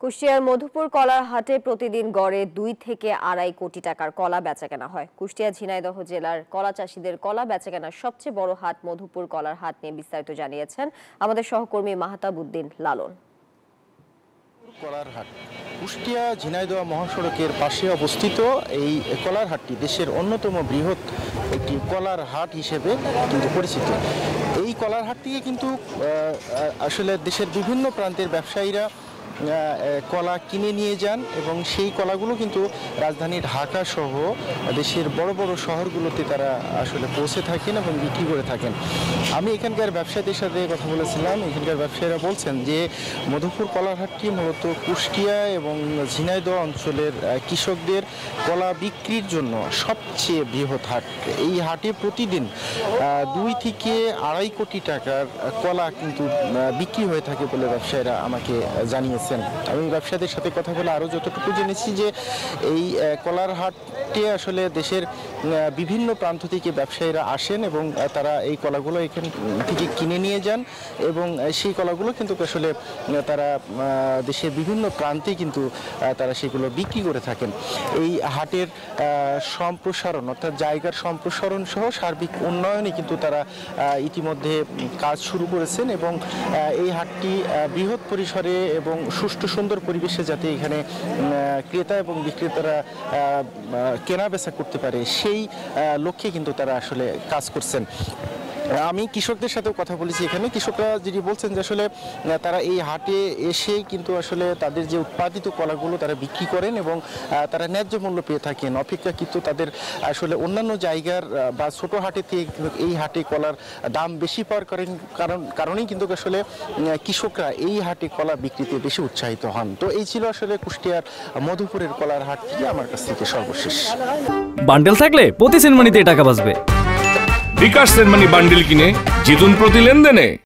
কুষ্টিয়ার মধুপুর কলার হাটে প্রতিদিন গড়ে 2 থেকে 2.5 কোটি টাকার কলা বেচাকেনা হয়। কুষ্টিয়া ঝিনাইদহ জেলার কলা চাষীদের কলা বেচাকেনার সবচেয়ে বড় হাট মধুপুর কলার হাট নিয়ে বিস্তারিত জানিয়েছেন আমাদের সহকর্মী মাহতাবউদ্দিন লালন। কলার হাট কুষ্টিয়া ঝিনাইদহ মহাসড়কের পাশে অবস্থিত এই কলার হাটটি দেশের অন্যতম বৃহৎ একটি কলার হাট হিসেবে কিন্তু পরিচিত। এই কলার হাট থেকে কিন্তু আসলে দেশের বিভিন্ন প্রান্তের ব্যবসায়ীরা কলা কিনে নিয়ে যান এবং সেই কলাগুলো কিন্তু রাজধানী ঢাকা সহ দেশের বড় বড় শহরগুলোতে তারা আসলে পৌঁছে থাকেন এবং বিক্রি করে থাকেন। আমি এখানকার ব্যবসায়ীদের সাথে কথা বলেছিলাম। এখানকার ব্যবসায়ীরা বলছেন যে মধুপুর কলার হাটটি মূলত কুষ্টিয়া এবং ঝিনাইদহ অঞ্চলের কৃষকদের কলা বিক্রির জন্য সবচেয়ে বৃহৎ হাট। এই হাটে প্রতিদিন 2 থেকে 2.5 কোটি টাকার কলা কিন্তু বিক্রি হয়ে থাকে বলে ব্যবসায়ীরা আমাকে জানিয়েছেন। আমি ব্যবসায়ীদের সাথে কথা বলে আরও যতটুকু জেনেছি যে এই কলার হাটে আসলে দেশের বিভিন্ন প্রান্ত থেকে ব্যবসায়ীরা আসেন এবং তারা এই কলাগুলো এখান থেকে কিনে নিয়ে যান এবং সেই কলাগুলো কিন্তু আসলে তারা দেশের বিভিন্ন প্রান্তে কিন্তু তারা সেগুলো বিক্রি করে থাকেন। এই হাটের সম্প্রসারণ অর্থাৎ জায়গার সম্প্রসারণ সহ সার্বিক উন্নয়নে কিন্তু তারা ইতিমধ্যে কাজ শুরু করেছেন এবং এই হাটটি বৃহৎ পরিসরে এবং সুষ্ঠু সুন্দর পরিবেশে যাতে এখানে ক্রেতা এবং বিক্রেতারা কেনা বেচা করতে পারে সেই লক্ষ্যে কিন্তু তারা আসলে কাজ করছেন। আমি কৃষকদের সাথেও কথা বলেছি। এখানে কৃষকরা যিনি বলছেন যে আসলে তারা এই হাটে এসেই কিন্তু আসলে তাদের যে উৎপাদিত কলাগুলো তারা বিক্রি করেন এবং তারা ন্যায্য মূল্য পেয়ে থাকেন। অপেক্ষাকৃত তাদের আসলে অন্যান্য জায়গার বা ছোট হাটে থেকে এই হাটে কলার দাম বেশি পাওয়ার কারণেই কিন্তু আসলে কৃষকরা এই হাটে কলা বিক্রিতে বেশি উৎসাহিত হন। তো এই ছিল আসলে কুষ্টিয়ার মধুপুরের কলার হাট থেকে আমার কাছ থেকে সর্বশেষ। বান্ডেল থাকলে প্রতি সেনমানিতে টাকা বাঁচবে। বিকাশ সেনমানি বান্ডিল কিনে জিতুন প্রতি লেনদেনে।